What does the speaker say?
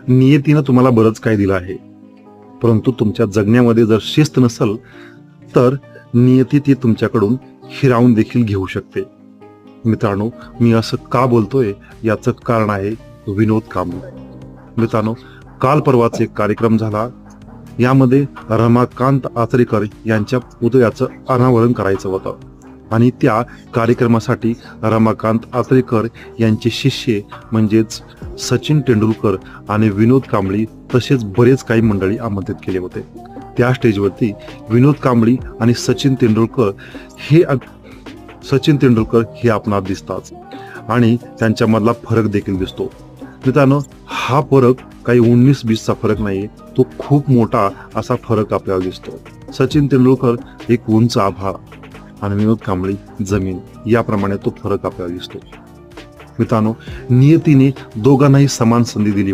नियतीनं तुम्हाला बरंच काही दिलं आहे, परंतु तुमच्या जगण्यामध्ये जर शिस्त नसेल तर नियती ती तुमच्याकडून हिरावून देखील घेऊ शकते. मित्रांनो, मी असं का बोलतोय याचं कारण आहे विनोद कांबळे. मित्रांनो, काल परवाचा एक कार्यक्रम झाला, यामध्ये रमाकांत आचरेकर यांच्या पुतळ्याचं अनावरण करायचं होतं आणि त्या कार्यक्रमासाठी रमाकांत आचरेकर यांचे शिष्य म्हणजेच सचिन तेंडुलकर आणि विनोद कांबळे तसेच बरेच काही मंडळी आमंत्रित केले होते. त्या स्टेजवरती विनोद कांबळे आणि सचिन तेंडुलकर हे आपणास दिसतात आणि त्यांच्यामधला फरक देखील दिसतो. मित्रांनो, हा फरक काही 19-20चा फरक नाही, तो खूप मोठा असा फरक आपल्याला दिसतो. सचिन तेंडुलकर एक उंच आभाळ आणि विनोद कांबळे जमीन, याप्रमाणे तो फरक आपल्याला दिसतो. मित्रांनो, नियतीने दोघांनाही समान संधी दिली